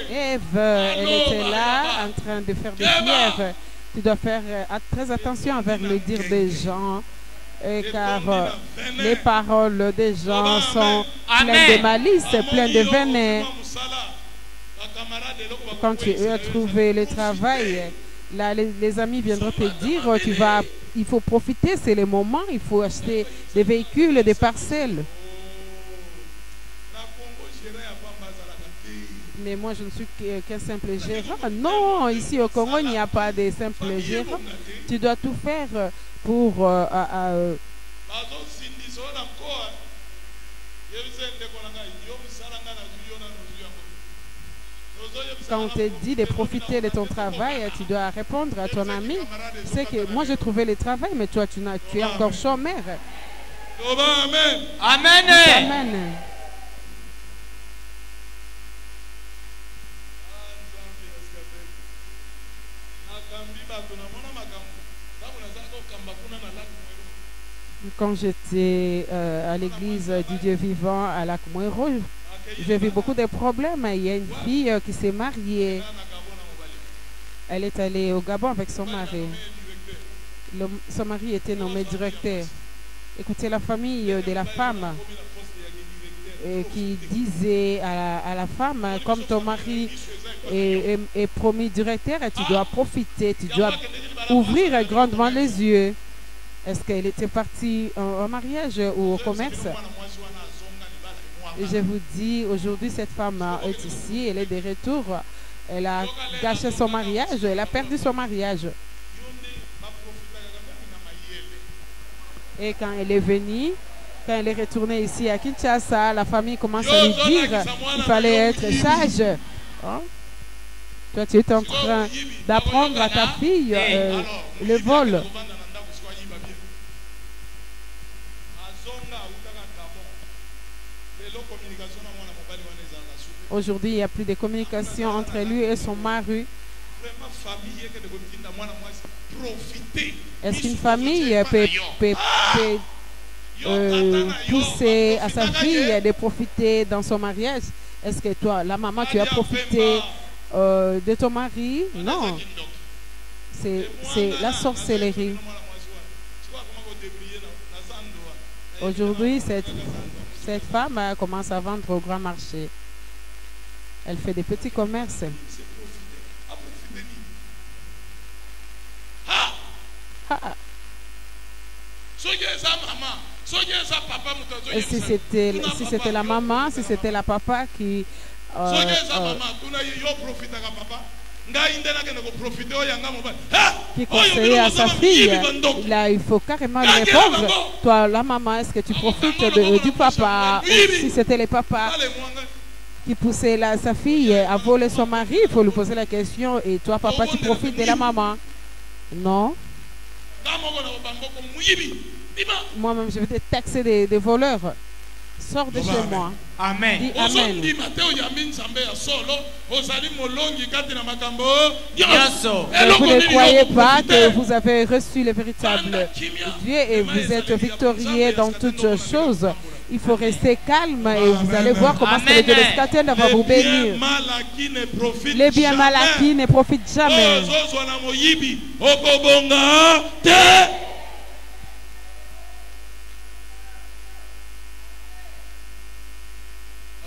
Ève, elle était là en train de faire des pierres. Tu dois faire très attention avec le dire des gens, car les paroles des gens sont pleines de malice, pleines de venin. Quand tu as trouvé le travail, là, les amis viendront te dire, il faut profiter, c'est le moment, il faut acheter des véhicules, des parcelles. Mais moi, je ne suis qu'un simple gérant. Non, ici au Congo, il n'y a pas de simple gérant. Tu dois tout faire pour... Quand on te dit de profiter de ton travail, tu dois répondre à ton ami. C'est que moi, j'ai trouvé le travail, mais toi, tu es encore chômeur. Amen. Amen. Amen. Quand j'étais à l'église du Dieu vivant à Lac Mouero, j'ai vu beaucoup de problèmes. Il y a une fille qui s'est mariée. Elle est allée au Gabon avec son mari. Son mari était nommé directeur. Écoutez, la famille de la femme qui disait à la femme, comme ton mari est promis directeur, tu dois profiter, tu dois ouvrir grandement les yeux. Est-ce qu'elle était partie en mariage ou au commerce? Et je vous dis, aujourd'hui, cette femme est ici, elle est de retour. Elle a gâché son mariage, elle a perdu son mariage. Et quand elle est venue, quand elle est retournée ici à Kinshasa, la famille commence à lui dire qu'il fallait être sage. Hein? Toi, tu es en train d'apprendre à ta fille le vol. Aujourd'hui, il n'y a plus de communication entre lui et son mari. Est-ce qu'une famille peut pousser à sa fille de profiter dans son mariage? Est-ce que toi, la maman, tu as profité de ton mari? Non. C'est la sorcellerie. Aujourd'hui, cette femme commence à vendre au grand marché. Elle fait des petits commerces. Et si c'était la maman, si c'était la papa qui conseillait à sa fille, là, il faut carrément lui répondre. Toi, la maman, est-ce que tu profites du papa? Si c'était le papa qui poussait sa fille à voler son mari, il faut lui poser la question. Et toi, papa, tu profites de la maman? Non. Moi-même, je vais te taxer des voleurs. Sors de chez moi. Amen. Dis Amen. Vous ne croyez pas que vous avez reçu le véritable Dieu et vous êtes victorieux dans toutes choses. Il faut rester calme et vous allez voir comment le Dieu de Satan va vous bénir. Les biens mal acquis ne profitent jamais.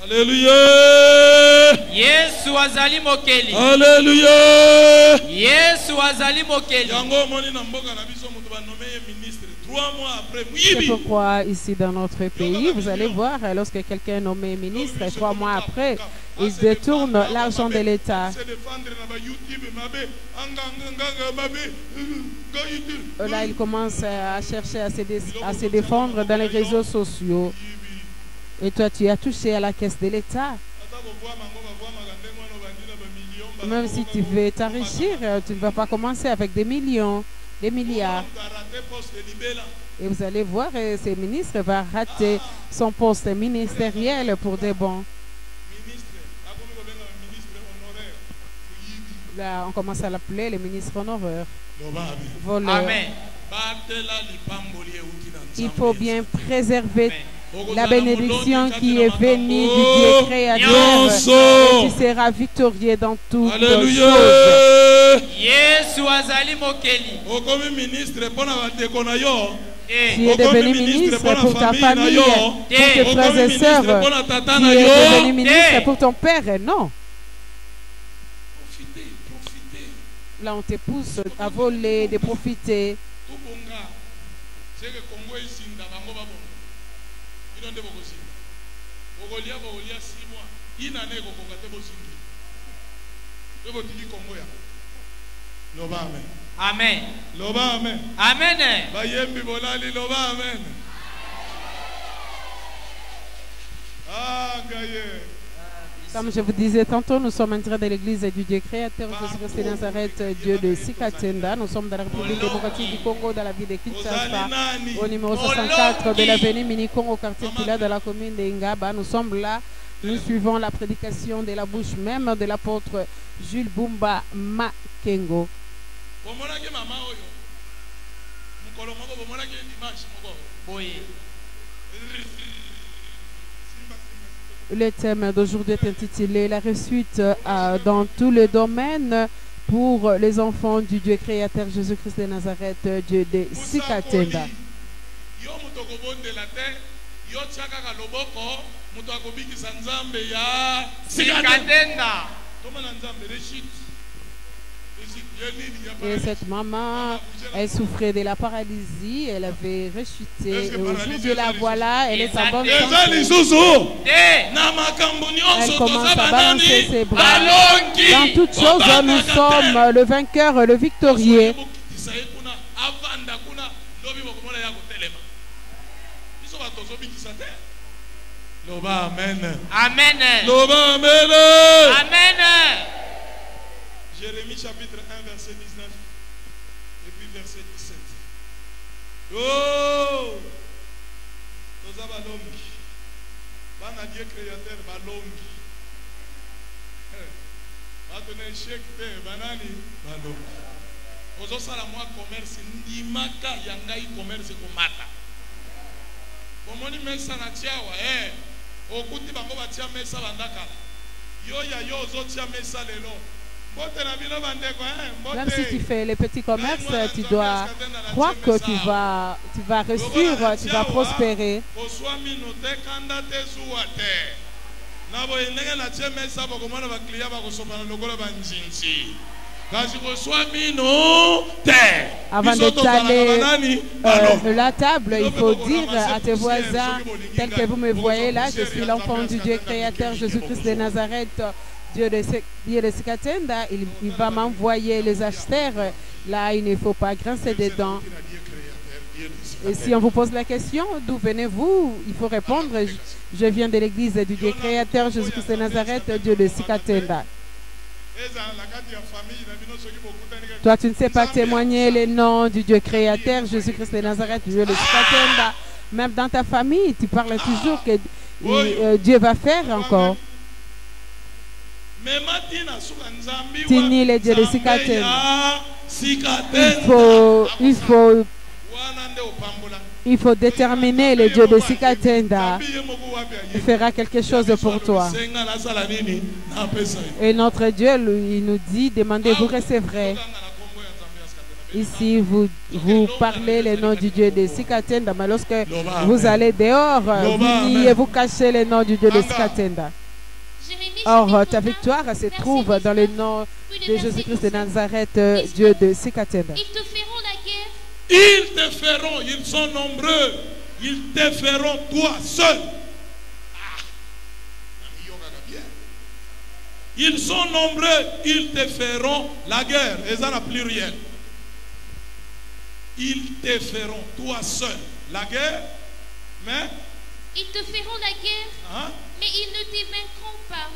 Alléluia. Yesu azali mokeli. Alléluia. Yesu azali mokeli. C'est pourquoi ici dans notre pays, vous allez voir, lorsque quelqu'un est nommé ministre, 3 mois après, il détourne l'argent de l'État. Là, il commence à chercher à se défendre dans les réseaux sociaux. Et toi, tu as touché à la caisse de l'État. Même si tu veux t'enrichir, tu ne vas pas commencer avec des millions, des milliards. Et vous allez voir, ce ministre va rater son poste ministériel pour des bons. Là, on commence à l'appeler le ministre honoraire. Voleur. Amen. Il faut bien préserver La bénédiction qui est venue du Dieu créateur, et tu seras victorieux dans toutes choses. Alléluia. Yesu azali mokeli. Okomi ministre pona bateko na yo. Tu es devenu ministre pour ta famille, pour tes frères et sœurs. Tu es devenu ministre pour ton père, non. Profitez, profitez. Là, on te pousse à voler, de profiter. Tout bonga. C'est que Congo est sinda bango babongo. Ils n'ont pas beaucoup sinda. Bogolia 6 mois. Ina nego kokate bosingi. Ebo tiki Congo ya. Loba amen. Amen. Loba amen. Amen. Bayembi bolali loba amen. Ah gaye. Comme je vous disais tantôt, nous sommes entrés de l'église du Dieu créateur Jésus-Christ de Nazareth, Dieu de Sikatenda. Nous sommes dans la République démocratique du Congo, dans la ville de Kinshasa, au numéro 64 de l'avenue Minikon, au quartier Pila de la commune de Ngaba. Nous sommes là, nous suivons la prédication de la bouche même de l'apôtre Jules Bumba Makengo. Le thème d'aujourd'hui est intitulé La réussite dans tous les domaines pour les enfants du Dieu créateur Jésus-Christ de Nazareth, Dieu de Sikatenda. Sikatenda. Et cette maman, elle souffrait de la paralysie, elle avait rechuté. Et aujourd'hui, la voilà, elle est en bonne santé. Elle commence à balancer ses bras. Dans toutes choses, nous sommes le vainqueur, le victorieux. Loba amen. Amen. Loba amen. Amen. Jérémie chapitre 1 verset 19 et puis verset 17. Oh! Toza balongi. Bana Dieu créateur balongi. Batone échec te banani balongi. Ozo sala moi commerce ndimaka yangai commerce komata. Bomoni mesa na tiawa okuti bango batia mesa bandaka. Yo ya yo ozo tia mesa lelo. Même si tu fais les petits commerces, tu dois croire que tu vas réussir, tu vas prospérer. Avant d'étaler la table, il faut dire à tes voisins, tel que vous me voyez là, je suis l'enfant du Dieu créateur Jésus-Christ de Nazareth. Dieu de Sikatenda, il va m'envoyer les acheteurs. Là, il ne faut pas grincer des dents. Et si on vous pose la question, d'où venez-vous? Il faut répondre, je viens de l'église du Dieu créateur, Jésus-Christ de Nazareth, Dieu de Sikatenda. Toi, tu ne sais pas témoigner les noms du Dieu créateur, Jésus-Christ de Nazareth, Dieu de Sikatenda. Même dans ta famille, tu parles toujours que Dieu va faire encore. Tini le Dieu de Sikatenda. Il faut déterminer le Dieu de Sikatenda. Il fera quelque chose pour toi. Et notre Dieu, lui, il nous dit, demandez, vous recevrez. Ici, vous parlez le nom du Dieu de Sikatenda, mais lorsque vous allez dehors, vous niez, vous cachez le nom du Dieu de Sikatenda. Or, ta victoire se trouve dans le nom de Jésus-Christ de Nazareth, Dieu de Sikatenda. Ils te feront la guerre. Ils te feront, ils sont nombreux. Ils te feront toi seul. Ils sont nombreux, ils te feront la guerre. Et ça n'a plus rien. Ils te feront toi seul la guerre, mais ils te feront la guerre, hein? Mais ils ne te vaincront pas.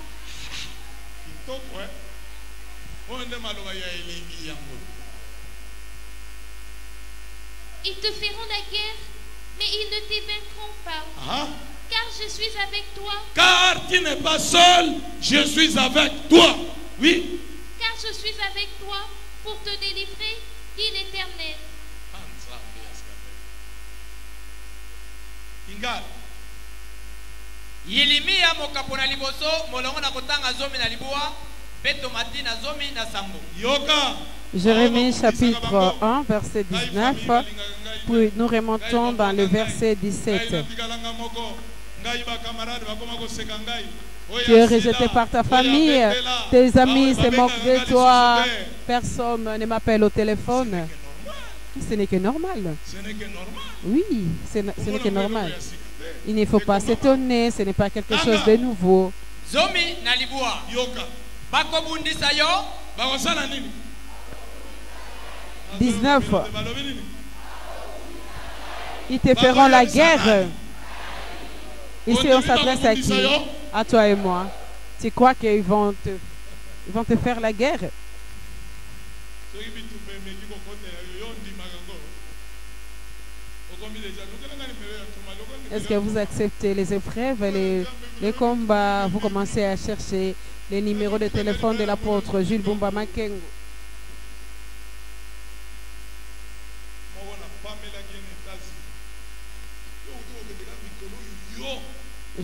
Ils te feront la guerre, mais ils ne te vaincront pas. Hein? Car je suis avec toi. Car tu n'es pas seul, je suis avec toi. Oui. Car je suis avec toi pour te délivrer, dit l'Éternel. Yilimi ya mokapo na liboso molongo na kotanga zomi na libua peto mati na zomi na sambo. Yoka. Jérémie chapitre 1 verset 19, puis nous remontons dans le verset 17. Tu es rejeté par ta famille, tes amis se moquent de toi, personne ne m'appelle au téléphone. Ce n'est que normal. Oui, ce n'est que normal. Il ne faut pas s'étonner, ce n'est pas quelque chose de nouveau. Zomi na libua. Yoka. Bako bundisa yo. 19. Ils te feront la guerre. Ici, on s'adresse à qui? À toi et moi. Tu crois qu'ils vont te faire la guerre? Est-ce que vous acceptez les épreuves, les combats? Vous commencez à chercher les numéros de téléphone de l'apôtre Jules Bumba Makengo.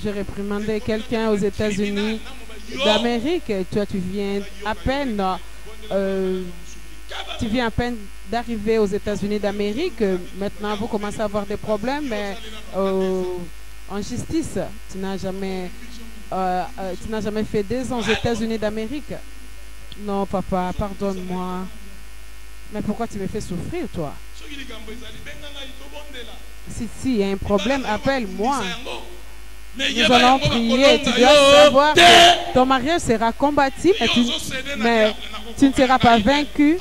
Je réprimandais quelqu'un aux États-Unis d'Amérique. Toi, tu viens à peine d'arriver aux États-Unis d'Amérique. Maintenant, vous commencez à avoir des problèmes en justice. Tu n'as jamais fait 2 ans aux États-Unis d'Amérique. Non, papa, pardonne-moi. Mais pourquoi tu me fais souffrir, toi? Si il y a un problème, appelle-moi. Nous allons prier. Tu dois savoir que ton mariage sera combattu, mais tu ne seras pas vaincu.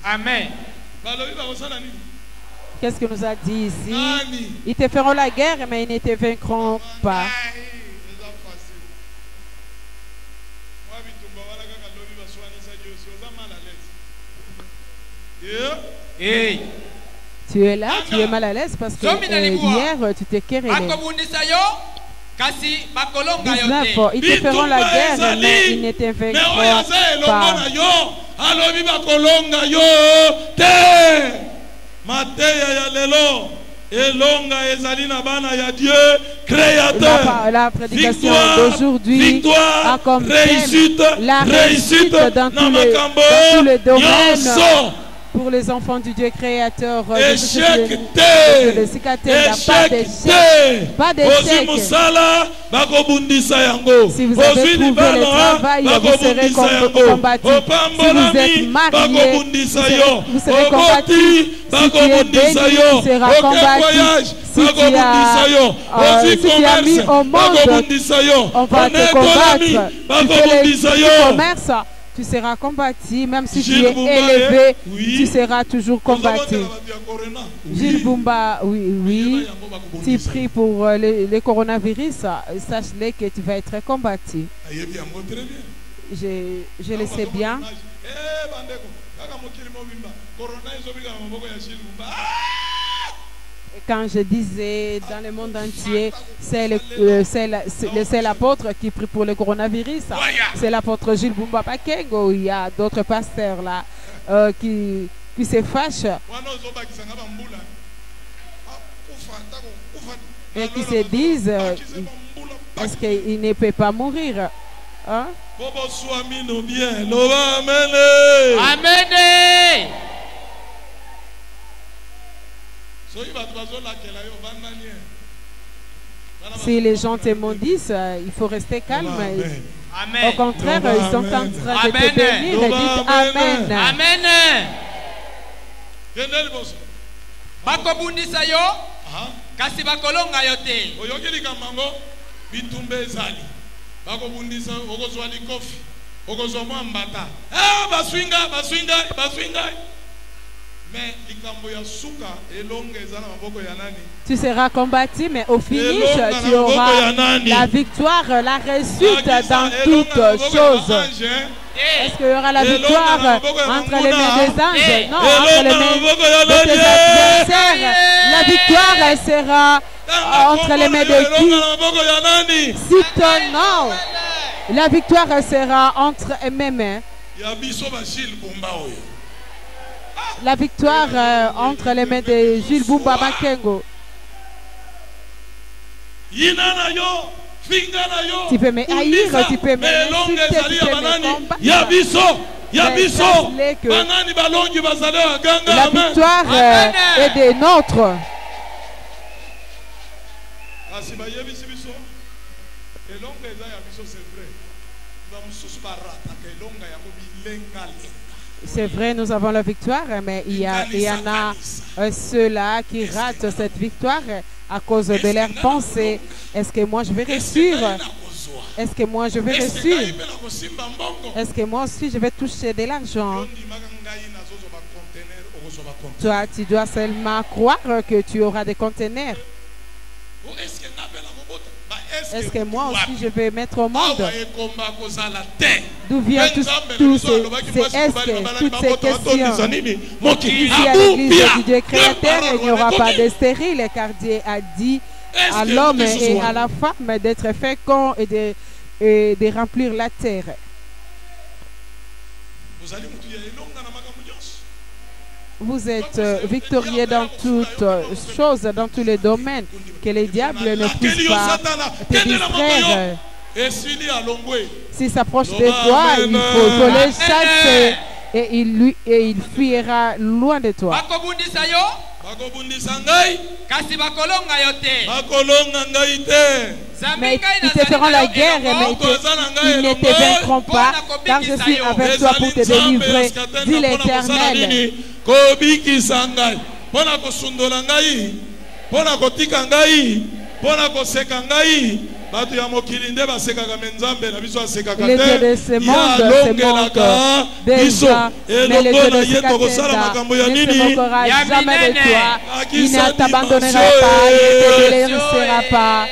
Amen. Qu'est-ce que nous a dit ici? Ils te feront la guerre, mais ils ne te vaincront pas. Hey. Tu es là, tu es mal à l'aise parce que hier tu t'es querellé. 19, ils te feront la guerre, mais ils ne te vaincront pas. La prédication d'aujourd'hui a comme thème la réussite dans tous les domaines. Pour les enfants du Dieu créateur, échec, pas d'échec. Si vous avez trouvé le travail, vous serez combattu. Si vous êtes marié, vous serez combattu. Si tu es béni, tu seras combattu. Si tu as mis au monde, on va te combattre. Tu fais le commerce, tu seras combattu, même si tu es élevé, tu seras toujours combattu. Gilles Bumba, oui, tu pries pour le coronavirus, sache-le que tu vas être combattu. Je le sais bien. Quand je disais dans le monde entier, c'est le seul apôtre qui prie pour le coronavirus. C'est l'apôtre Jules Bumba Makengo. Il y a d'autres pasteurs là qui se fâchent et qui se disent est-ce qu'il ne peut pas mourir? Hein? Amen. Si les gens te maudissent, il faut rester calme. Amen. Au contraire, ils sont en train de te bénir et dites Amen. Amen. Bakobundisa yo, kasi bakolonga yo te. Oyokeli kamango bitumbe ezali. Bakobundisa okozwa likofi, okozwa mwambata. Baswinga. Tu seras combattu, mais au finish, tu auras la victoire, la réussite dans toutes choses. Est-ce qu'il y aura la victoire entre les mains des anges? Non, entre les mains de tes adversaires. La victoire sera entre les mains de qui? Si ton nom, la victoire sera entre mes mains. la victoire entre les mains de Jules Bumba Makengo. Tu peux me haïr, tu peux m'insulter, tu peux me combattre. La victoire est des nôtres. C'est vrai, nous avons la victoire, mais il y en a ceux-là qui ratent cette victoire à cause de leurs pensées. Est-ce que moi je vais réussir? Est-ce que moi je vais réussir? Est-ce que moi aussi je vais toucher de l'argent? Toi, tu dois seulement croire que tu auras des conteneurs. Est-ce que moi aussi je vais mettre au monde? D'où vient toutes ces questions? Ici à l'église du Dieu créateur, il n'y aura pas de stérile, car Dieu a dit à l'homme et à la femme d'être féconds et de remplir la terre. Vous êtes victorieux dans toutes choses, dans tous les domaines. Que les diables ne puissent pas te distraire. S'il s'approche de toi, il faut le chasser et il fuira loin de toi. Mais ils te feront la guerre, mais ils ne te vaincront pas, car je suis avec toi pour te délivrer, dit l'Éternel. Les dieux de ce monde se moquent déjà, mais le Dieu de Sikatenda ne se moquera jamais de toi. Il ne t'abandonnera pas, il ne te délaissera pas.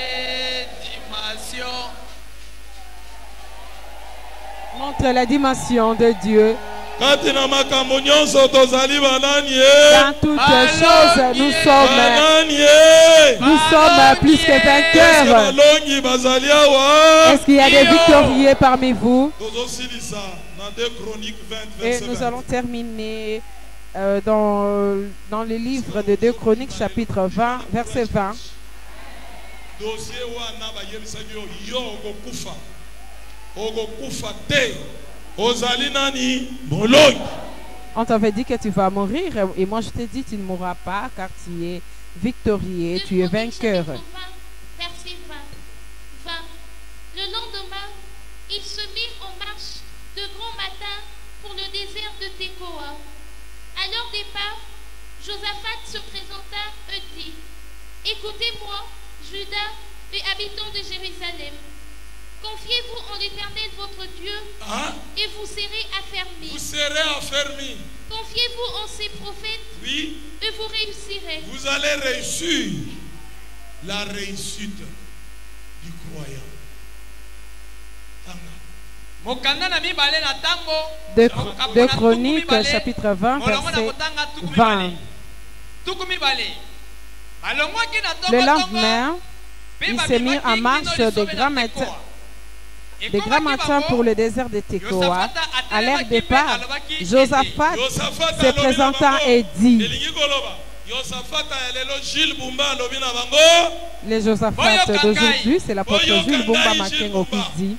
Montre la dimension de Dieu. Dans toutes choses, nous sommes plus que vainqueurs. Est-ce qu'il y a des victorieux parmi vous? Et nous allons terminer dans le livre de 2 Chroniques, chapitre 20, verset 20. On t'avait dit que tu vas mourir et moi je te dis tu ne mourras pas car tu es victorieux, tu es vainqueur. Verset 20. Le lendemain, ils se mirent en marche de grand matin pour le désert de Tekoa. À leur départ, Josaphat se présenta et dit: Écoutez-moi, Juda et habitants de Jérusalem. Confiez-vous en l'Éternel votre Dieu et vous serez affermis. Confiez-vous en ses prophètes et vous réussirez. Vous allez réussir la réussite du croyant. De Chroniques, chapitre 20, verset 20. Le lendemain, il s'est mis en marche de grand matin pour le désert de Tekoa. À leur départ, Josaphat se présenta et dit: le Josaphat d'aujourd'hui, c'est l'apôtre Jules Bumba Makengo qui dit: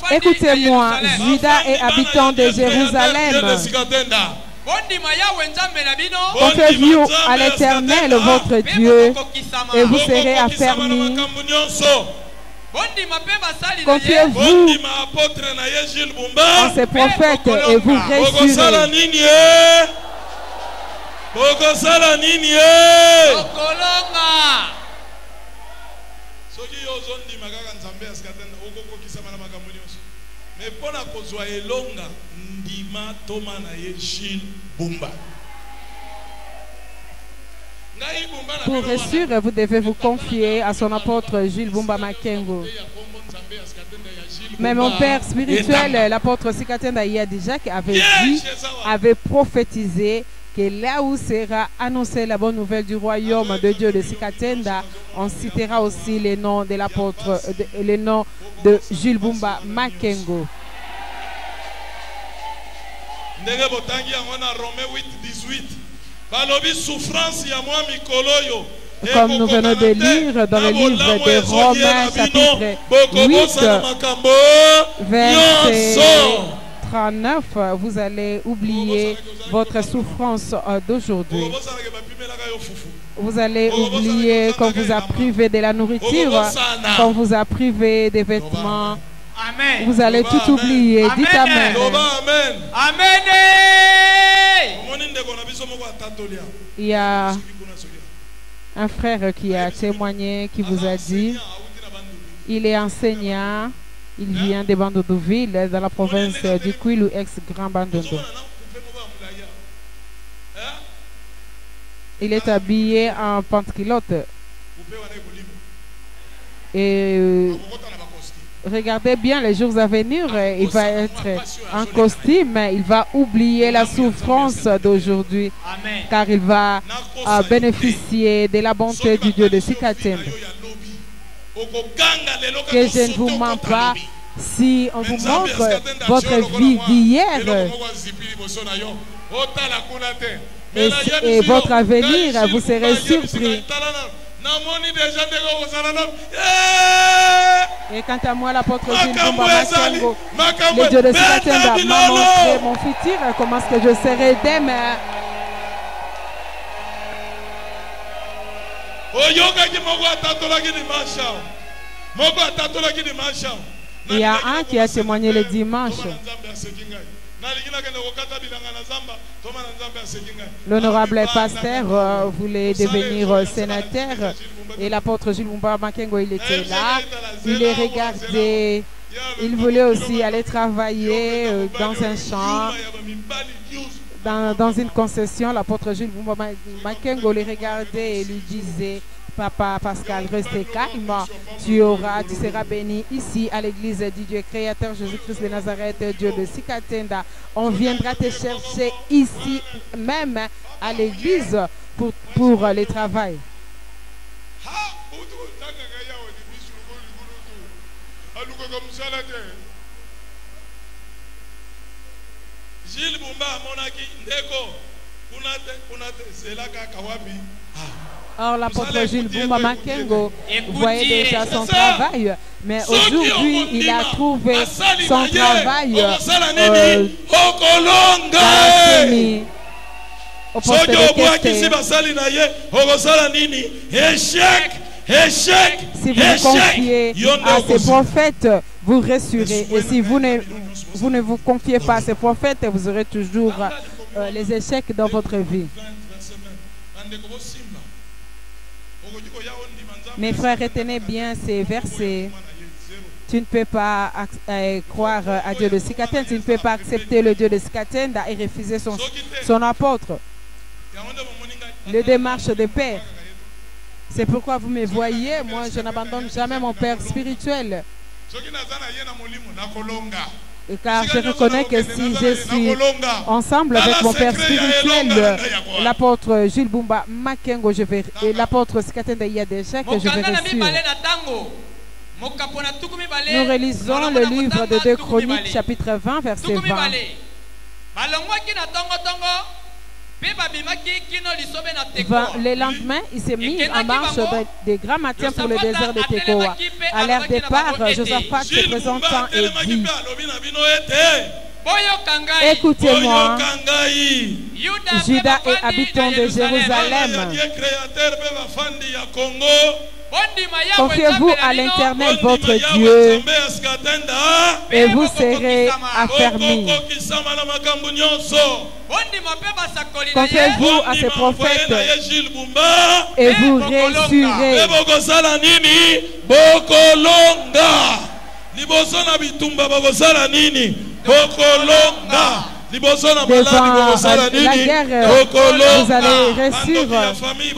écoutez-moi, Juda et habitants de Jérusalem, confiez-vous à l'Éternel votre Dieu et vous serez affermis. Confiez-vous en ses prophètes et vous réussirez. Pour réussir, vous devez vous confier à son apôtre Jules Bumba Makengo. Mais mon père spirituel, l'apôtre Sikatenda déjà avait prophétisé que là où sera annoncée la bonne nouvelle du royaume de Dieu de Sikatenda, on citera aussi les noms de l'apôtre, les noms de Jules Bumba Makengo. ndenge botangi yango na Romains 8:18 balobi souffrance ya mwa mikolo yo. Comme nous venons de lire dans le livre de Romains chapitre 8 verset 39, vous allez oublier votre souffrance d'aujourd'hui. Vous allez oublier qu'on vous a privé de la nourriture, qu'on vous a privé des vêtements. Amen. Vous allez tout oublier. Amen. Dites Amen. Amen. Amen. Il y a un frère qui a témoigné, qui vous a dit, il est enseignant, il vient de Bandundu-Ville, dans la province du Kwilu, ex-Grand Bandundu. Il est habillé en panteculotte. Et regardez bien les jours à venir, il va être en costume, il va oublier la souffrance d'aujourd'hui, car il va bénéficier de la bonté du Dieu de Sikatembe. Que je ne vous mens pas, si on vous montre votre vie d'hier et votre avenir, vous serez surpris. Et quant à moi, l'apôtre Gilles Bumba Makengo, le Dieu de Sikatembe m'a montré mon futur, comment est-ce que je serai demain. Il y a un qui a témoigné le dimanche. L'honorable pasteur voulait devenir sénateur et l'apôtre Gilles Bumba Makengo, il était là. Il les regardait. Il voulait aussi aller travailler dans un champ, dans une concession. L'apôtre Gilles Bumba Makengo les regardait et lui disait: Papa Pascal, restez calme, tu seras béni ici à l'église du Dieu créateur Jésus-Christ de Nazareth, Dieu de Sikatembe. On viendra te chercher ici même à l'église pour le travail. Gilles Bumba monaki ndeko kunate selaka kawapi. Or, l'apôtre Gilles Bumba Makengo voyait déjà son travail, mais aujourd'hui, il a trouvé son travail au poste de si vous vous confiez à ces prophètes, vous ressurez. Et si vous ne vous confiez pas à ces prophètes, vous aurez toujours les échecs dans votre vie. Mes frères, retenez bien ces versets. Tu ne peux pas croire à Dieu de Sikatembe, tu ne peux pas accepter le Dieu de Sikatembe et refuser son apôtre. Le démarche de paix. C'est pourquoi vous me voyez, moi je n'abandonne jamais mon Père spirituel. Car je reconnais que si je suis ensemble avec mon Père spirituel, l'apôtre Gilles Bumba Makengo, et l'apôtre Sikatembe, il y a des chèques que je vais reçu. Nous relisons le livre de 2 Chroniques, chapitre 20, verset 20. Le lendemain, il s'est mis en marche des grands matins pour le désert de Tekoa. À leur départ, Josaphat se présentant et dit: écoutez-moi, Judas et habitants de Jérusalem, confiez-vous à l'Éternel votre Dieu et vous serez affermis. Confiez-vous à ces prophètes et vous réussirez. Devant la guerre, vous allez réussir. Devant la famille,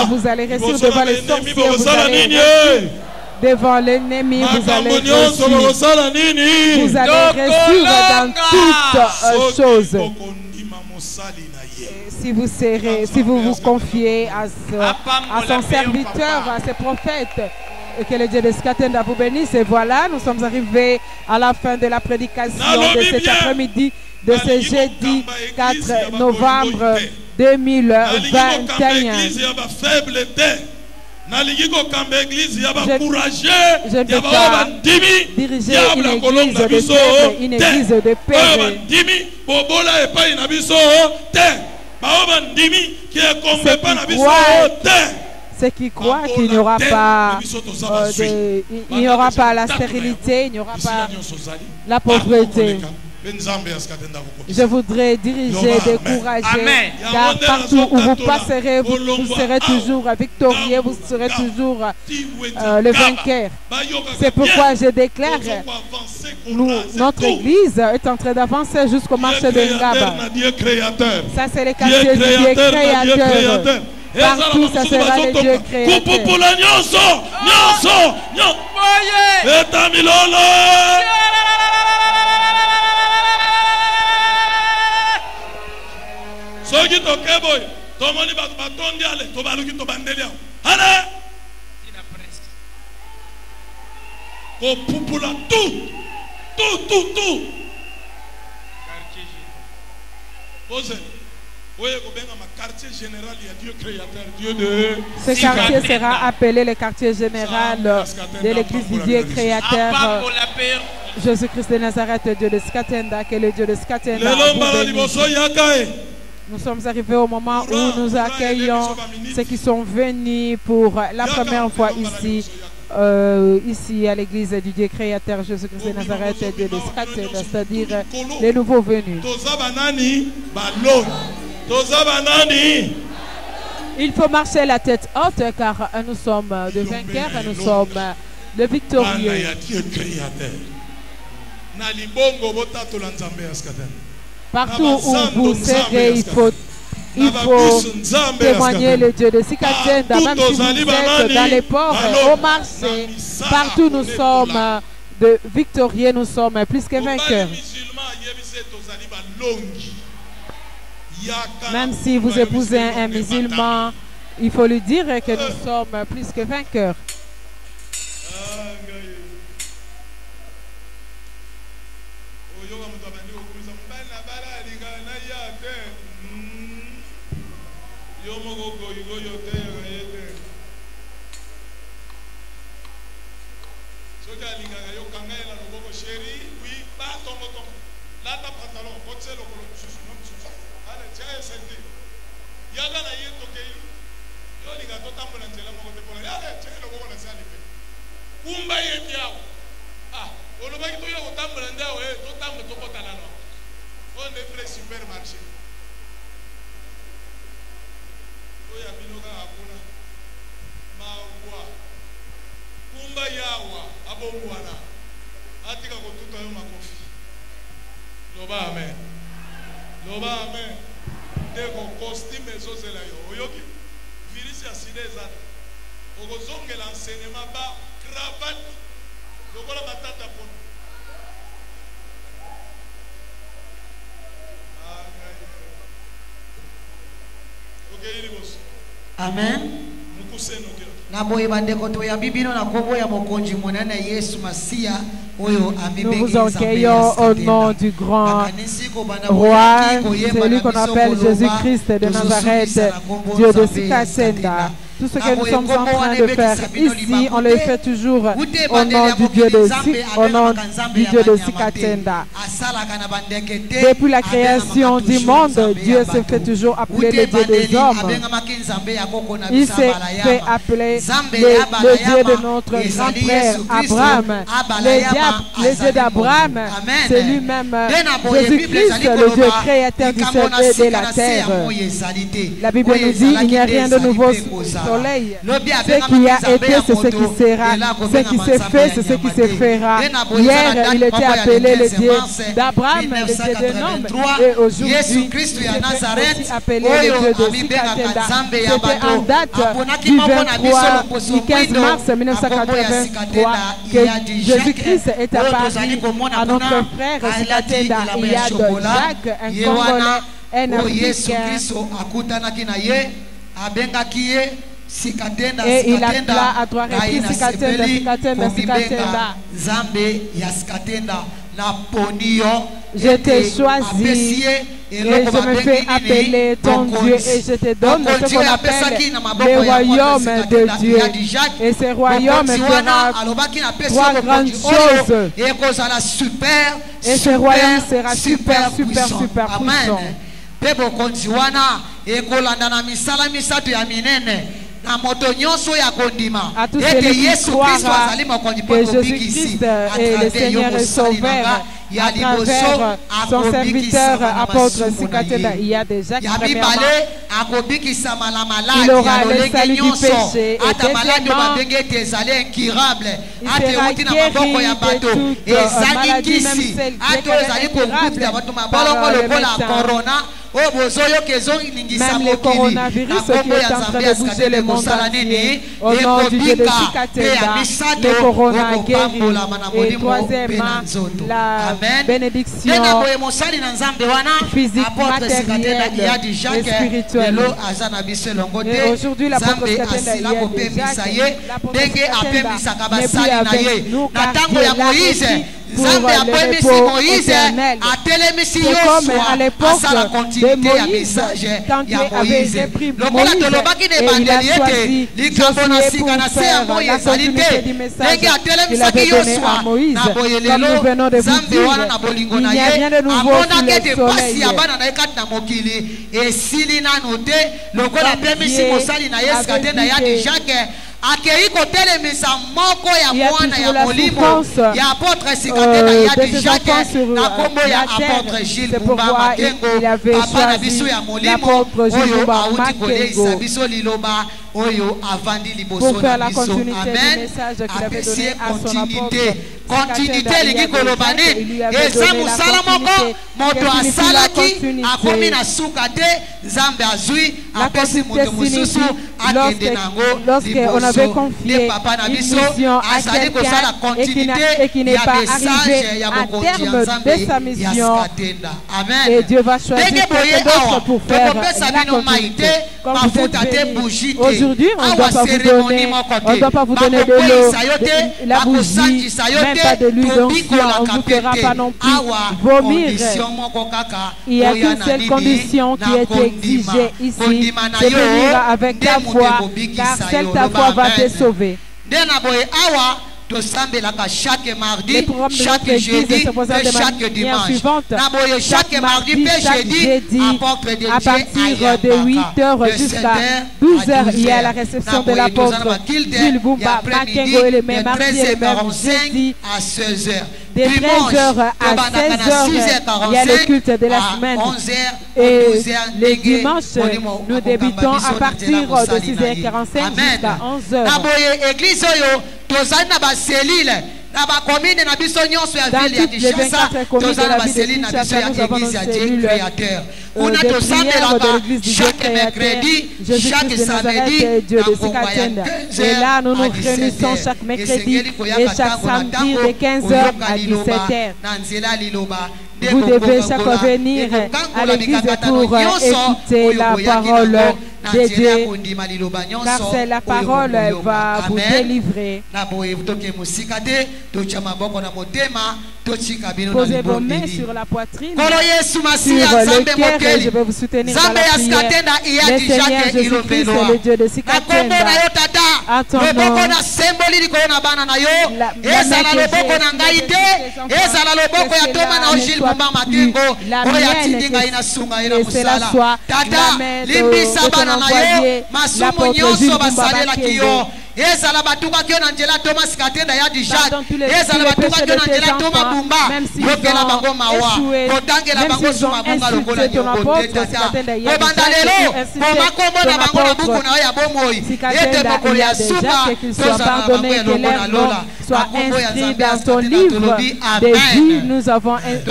vous allez réussir. Devant les sorciers, vous allez réussir. Devant l'ennemi, vous allez réussir. Vous allez réussir dans toutes choses. Si vous vous confiez à son serviteur, à ses prophètes, Et que le Dieu de Skatenda vous bénisse. Et voilà, nous sommes arrivés à la fin de la prédication de cet après-midi, de ce jeudi 4 novembre 2021. Je ne peux pas diriger une église de paix. Ceux qui croient qu'il n'y aura pas la stérilité, il n'y aura pas la pauvreté. Je voudrais diriger, décourager, car partout où vous passerez, vous serez toujours victorieux, vous serez toujours le vainqueur. C'est pourquoi je déclare, notre église est en train d'avancer jusqu'au marché de Ngaba. Ça, c'est le quartier du Dieu créateur. Partout, ça sera le Dieu créateur. Soki to keboy, to moni ba tondi ale, to baluki to bandeli ao. Ana. Ko pupula tout. Quartier général. Pose. Oye ko benga ma quartier général, il y a Dieu créateur, Dieu de. Ce quartier sera appelé le quartier général de l'église du Dieu créateur. Jésus-Christ de Nazareth, Dieu de Skatenda, que le Dieu de Skatenda vous bénisse. Nous sommes arrivés au moment où nous accueillons ceux qui sont venus pour la première fois ici, ici à l'église du Dieu créateur Jésus-Christ de Nazareth, Dieu de Skatenda, c'est-à-dire les nouveaux venus. Il faut marcher la tête haute car nous sommes de vainqueurs, nous sommes de victorieux. Partout où vous serez, il faut témoigner le Dieu de Sikatenda, même si vous êtes dans les ports, au marché. Partout nous sommes de victorieux, nous sommes plus que vainqueurs. Même si vous épousez un musulman, il faut lui dire que nous sommes plus que vainqueurs. Amen. Nous vous accueillons au nom du grand roi, celui qu'on appelle Jésus-Christ de Nazareth, Dieu de Sikatenda. Tout ce que nous sommes en train de faire ici, on le fait toujours au nom du Dieu de Sikatenda. Depuis la création du monde, Dieu se fait toujours appeler le Dieu des hommes. Il s'est fait appeler le Dieu de notre grand frère Abraham. Le Dieu d'Abraham, c'est lui-même Jésus-Christ, le Dieu créateur du ciel et de la terre. La Bible nous dit il n'y a rien de nouveau soleil. Ce qui a été, c'est ce qui sera. Ce qui s'est fait, c'est ce qui se fera. Hier, il était appelé le Dieu d'Abraham, le Dieu de Nom. Et aujourd'hui, il est aussi appelé le Dieu de Sikatenda. C'était en date du 23 du 15 mars 1983 que Jésus-Christ est apparu à notre frère Sikatenda. Il y a de Jacques, un Congolais, un Africain. Et il appela à trois reprises Sikatenda, Sikatenda, Sikatenda. Je t'ai choisi et je me fais appeler ton Dieu et je te donne ce qu'on appelle le royaume de Dieu. Et ce royaume fera trois grandes choses. Et ce royaume sera super, super, super puissant. À tous ceux qui croient que Jésus-Christ est le Seigneur et Sauveur, à travers son serviteur apôtre Sikatenda, il y a déjà qui premièrement, il aura le salut du péché et deuxièmement, il sera guéri de toute maladie, même celle qui est incurable par le médecin. Même le coronavirus qui est en train de bouger le monde entier, au nom du Dieu de Sikatenda, le corona guéri. Et troisièmement, la bénédiction physique, matérielle et spirituelle. Et aujourd'hui, l'apôtre Sikatenda y a déjà, l'apôtre Sikatenda n'est plus avec nous car il est là aussi pour le repos éternel. C'est comme à l'époque de Moïse, quand Dieu avait repris Moïse et il a choisi Josué pour faire la continuité du message qu'il avait donné à Moïse. Comme nous venons de vous dire, il n'y a rien de nouveau sous le soleil. Il y a toujours la souffrance de ses enfants sur la terre. C'est pourquoi il avait choisi l'apôtre Jumba Makengo pour faire la continuité du message qu'il avait donné à son apôtre. Continuité, il lui avait donné la continuité. La continuité signifie lorsqu'on avait confié une mission à quelqu'un et qui n'est pas arrivé à terme de sa mission, et Dieu va choisir quelqu'un d'autre pour faire la continuité. Comme vous êtes bénis, aujourd'hui, on ne doit pas vous donner de l'eau, la bougie, même pas de l'huile d'onction, on ne vous fera pas non plus vomir. Il y a qu'une seule condition qui est exigée ici, c'est venir avec ta foi, car seule ta foi va te sauver. Chaque mardi, chaque jeudi et chaque dimanche. Chaque mardi, chaque jeudi, à partir de 8h jusqu'à 12h, il y a la réception de l'apôtre Jules Bumba Makengo et le même mardi et le même jeudi à 16h. De 13h à 16h, il y a le culte de la semaine. Et les dimanches, nous débutons à partir de 6h45 jusqu'à 11h. Dans toutes les 24 communes de la ville de Kinshasa, nous avons une cellule de prière de l'église du Dieu créateur, Jésus-Christ de Nazareth, Dieu de Sikatenda. Et là, nous nous réunissons chaque mercredi et chaque samedi de 15h à 17h. Vous devez chaque fois venir à l'église pour écouter la parole de Dieu, car c'est la parole qui va vous délivrer. Posez vos mains sur la poitrine, sur le cœur, et je vais vous soutenir dans la prière. Le Seigneur Jésus-Christ est le Dieu de Sikatenda. À ton nom, la main que la mienne, que cela soit la main de ton envoyé, l'apôtre Jules Bumba Makengo. Pardonne tous les péchés de tes enfants, même s'ils ont échoué, même s'ils ont insulté ton apôtre Sikatenda, il y a déjà insulté ton apôtre Sikatenda, il y a déjà qu'ils soient pardonnés, que leur nom soit inscrit dans ton livre de vie. Nous avons et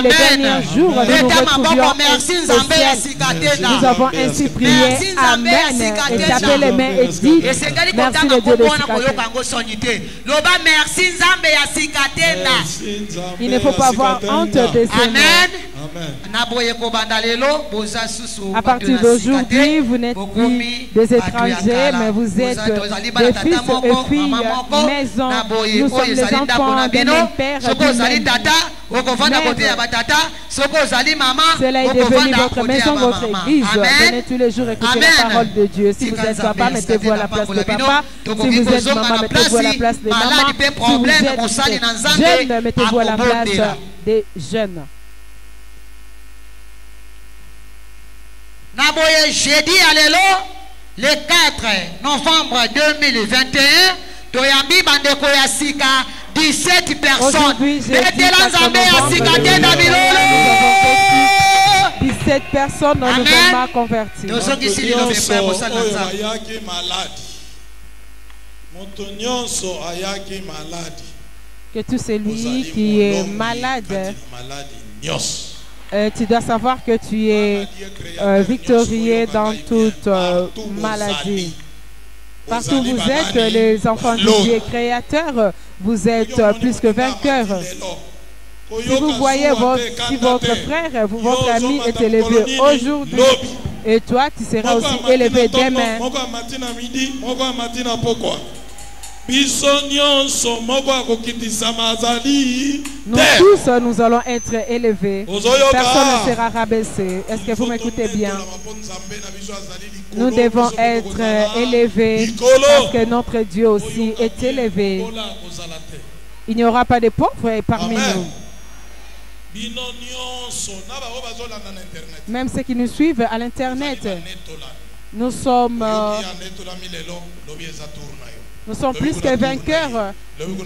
les derniers jours, nous nous retrouvions nous avons ainsi prié. Amen. Et tapez les mains et dit merci Merci le Dieu de Sikate. Il ne faut pas avoir honte de ce nom. À partir d'aujourd'hui, vous n'êtes plus des étrangers, mais vous êtes des fils et filles maison. Nous sommes les enfants de même père, du même mère. Cela est devenu votre maison, votre église. Venez tous les jours écouter la parole de Dieu. Si vous êtes papa, mettez-vous à la place de papa. Si vous êtes maman, mettez-vous à la place de maman. Si vous êtes jeune, mettez-vous à la place des jeunes. Jeudi, le 4 novembre 2021, Toyambi Bandeko Yasika, 17 personnes. Mettez-la Zambé Yasika, 17 personnes nouvellement converties. Que tout celui qui est malade, tu dois savoir que tu es victorieux dans toute maladie. Partout où vous êtes, les enfants du Dieu créateur, vous êtes plus que vainqueurs. Si vous voyez si votre frère, votre ami est élevé aujourd'hui, et toi, tu seras aussi élevé demain. Nous tous, nous allons être élevés. Personne ne sera rabaissé. Est-ce que vous m'écoutez bien? Nous devons être élevés parce que notre Dieu aussi est élevé. Il n'y aura pas de pauvres parmi nous. Même ceux qui nous suivent à l'internet, nous sommes plus que vainqueurs.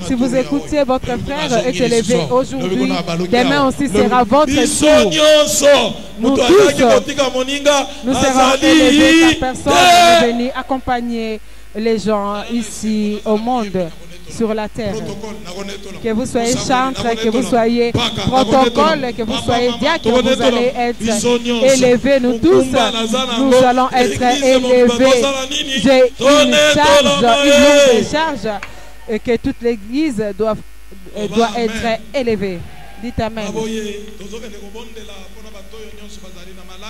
Si vous écoutez, votre frère est élevé aujourd'hui. Demain aussi sera votre tour. Nous tous, nous serons élevés car personne n'est venu accompagner les gens ici au monde, sur la terre. Que vous soyez chantre, que vous soyez protocole, que vous soyez diacre, vous allez être élevés. Nous tous, nous allons être élevés. J'ai une lourde charge, et que toute l'église doit être élevée. Dites Amen.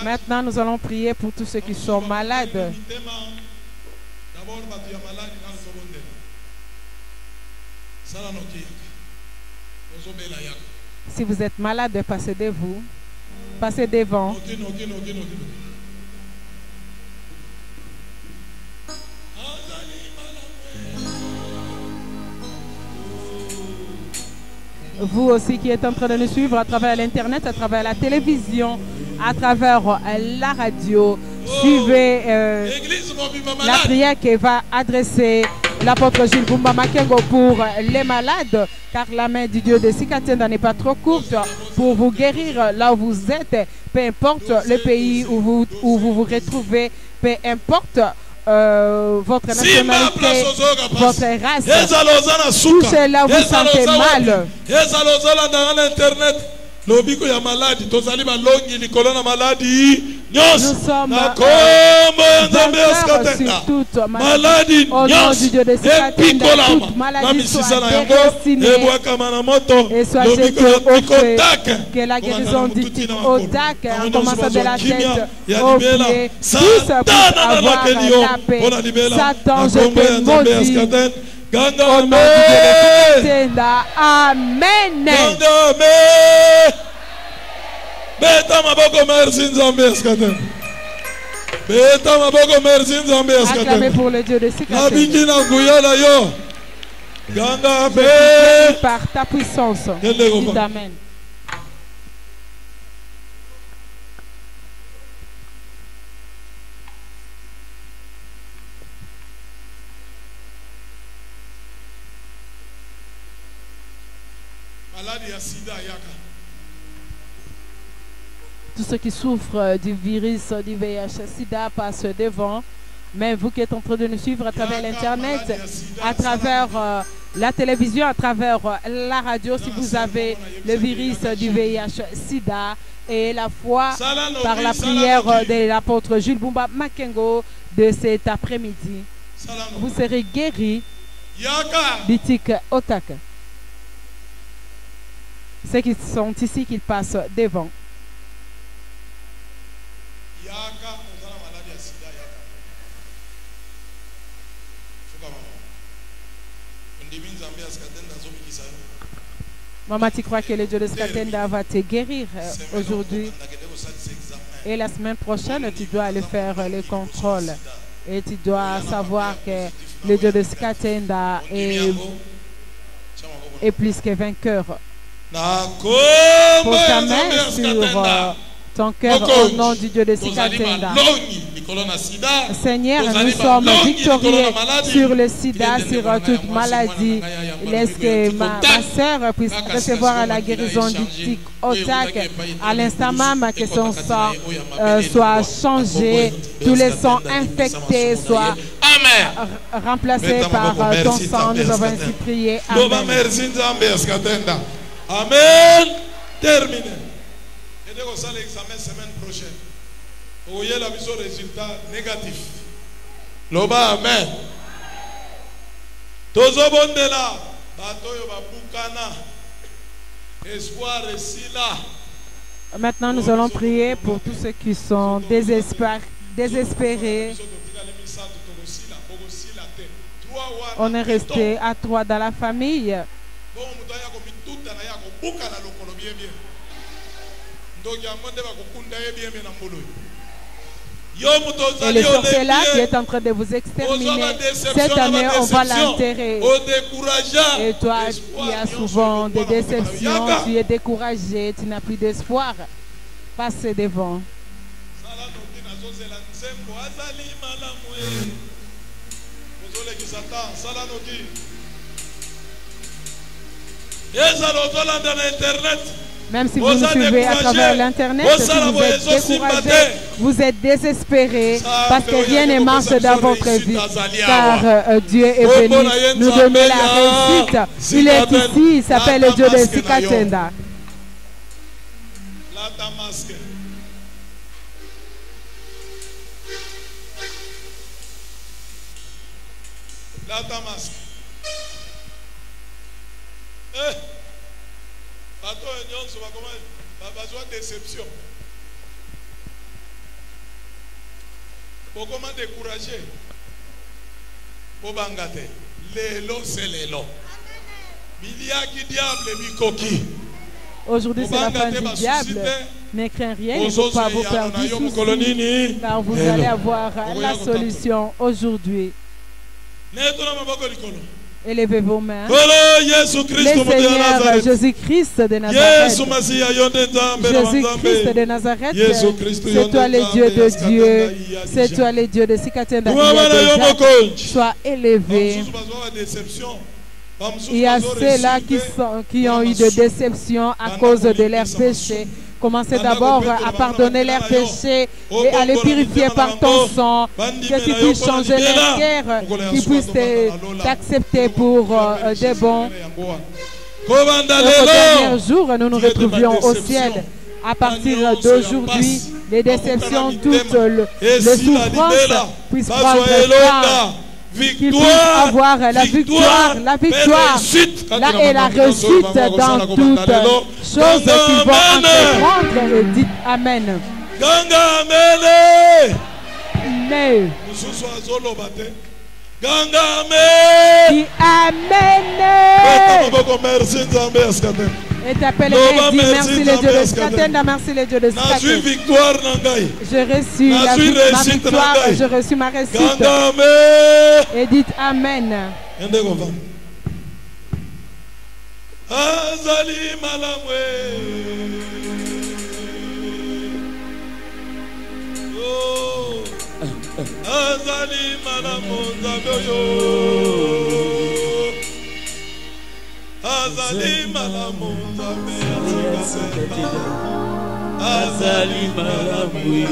Maintenant, nous allons prier pour tous ceux qui sont malades. Si vous êtes malade, passez devant. Passez devant. Vous aussi qui êtes en train de nous suivre à travers l'internet, à travers la télévision, à travers la radio, suivez la prière qui va adresser l'apôtre Jules Bumba Makengo pour les malades, car la main du Dieu de Sikatenda n'est pas trop courte pour vous guérir là où vous êtes, peu importe le pays où vous vous retrouvez, peu importe votre nationalité, votre race. Tout cela vous sentez mal. Lobiko ya maladi tozali balongi likolo na maladi nyos na kombo nzambe askatenda maladi nyos epikolama na misisa na yango ebwakama na moto lobiko ya pikotaka que la guérison du type Odak en commençant de la tête aux pieds tous pour avoir la paix. Satan, je te maudis. Amen. Beta maboko merci Nzambe askaten. Beta maboko merci Nzambe askaten. Acclamez pour le Dieu de Sikatenda. Nabiki na kuyala yo. Ganga be par ta puissance. Amen. Tous ceux qui souffrent du virus du VIH-Sida passent devant. Mais vous qui êtes en train de nous suivre à travers l'Internet, à travers la télévision, à travers la radio, si vous avez le virus du VIH-Sida et la foi par la prière de l'apôtre Jules Bumba Makengo de cet après-midi, vous serez guéris. Yaka. Bitik Otak. Ceux qui sont ici, qu'ils passent devant. Yaka, on a la maladie à sida, Yaka. Maman, tu crois que le Dieu de Skatenda va te guérir aujourd'hui? Et la semaine prochaine, tu dois aller faire les contrôles. Et tu dois savoir que le Dieu de Skatenda est plus que vainqueur. Pose ta main sur ton cœur au nom du Dieu de Sikatenda. Seigneur, nous sommes victorieux sur le sida, sur toute maladie. Laisse que ma sœur puisse recevoir la guérison du tic Otak. À l'instant même que son sang soit changé, tous les sangs infectés soient remplacés par ton sang. Nous avons ainsi prié. Amen. Amen. Terminé. Et donc, ça l'examen semaine prochaine. Vous voyez la mise au résultat négatif. Loba, amen. Tozo bondela. Batoyo babukana. Espoir est là. Maintenant, nous allons prier pour tous ceux qui sont désespérés. On est resté à 3 dans la famille. Et le sorcier-là qui est en train de vous exterminer, cette année on va l'enterrer. Et toi qui as souvent des déceptions, tu es découragé, tu n'as plus d'espoir, passe devant. Même si vous nous suivez à travers l'internet, si vous êtes découragé, vous êtes désespéré, parce que rien ne marche dans votre vie, car Dieu est venu nous donner la réussite. Il est ici, il s'appelle le Dieu de Sikatenda. Déception. Comment décourager? Bobangate. Lélo, c'est l'élo. Miliaki diable bikoki. Aujourd'hui, c'est la fin du diable. Ne crains rien, il ne faut pas vous faire du souci, car vous allez avoir la solution aujourd'hui. Élevez vos mains. Le Seigneur Jésus-Christ de Nazareth. Jésus-Christ de Nazareth. C'est toi le Dieu de Dieu. C'est toi le Dieu de Sikatenda. Sois élevé. Il y a ceux-là qui ont eu de déception à cause de leurs péchés. Commencez d'abord à pardonner leurs péchés et à les purifier par ton sang, que tu puisses changer leur cœur, qu'ils puissent t'accepter pour des bons. Au dernier jour, nous nous retrouvions au ciel. À partir d'aujourd'hui, les déceptions, toutes les souffrances puissent prendre fin. Qu'ils puissent avoir la victoire, là est la réussite dans toutes choses qu'ils vont entreprendre. Et dites Amen. Amen. Dis Amen. Et t'appelle et dis merci le Dieu de Skatenda, merci le Dieu de Skatenda. J'ai reçu ma victoire, j'ai reçu ma réussite. Et dites Amen. Azali malamwe. Oh. Azali malamonza boyo. Azali malamonza boyo. Azali malamwe.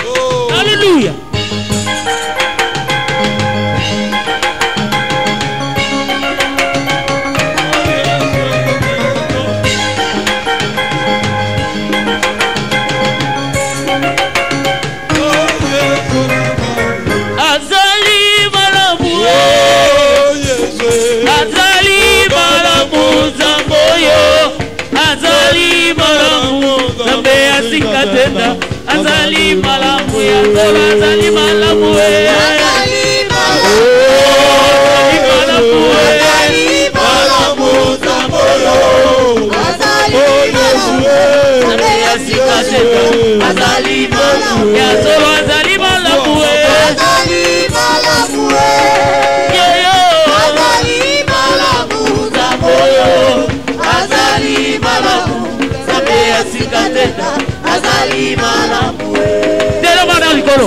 Oh. Alléluia. tenda azali malamu ya tolo azali malamu azali malamu ya tolo azali malamu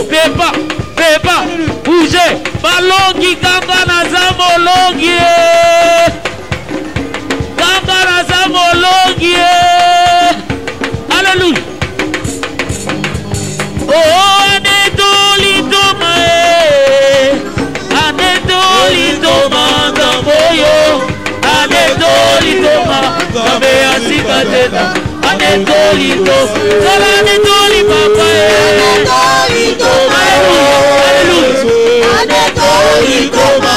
Pepa, pepa, bouge, balongi kanga naza molongi, kanga naza molongi, alléluia. Oh, anetoli toma, anetoli toma, gamboyo, anetoli toma, gambe asikateta, anetoli toma, sala anetoli papa, anetoli toma, alléluia, anetoli toma.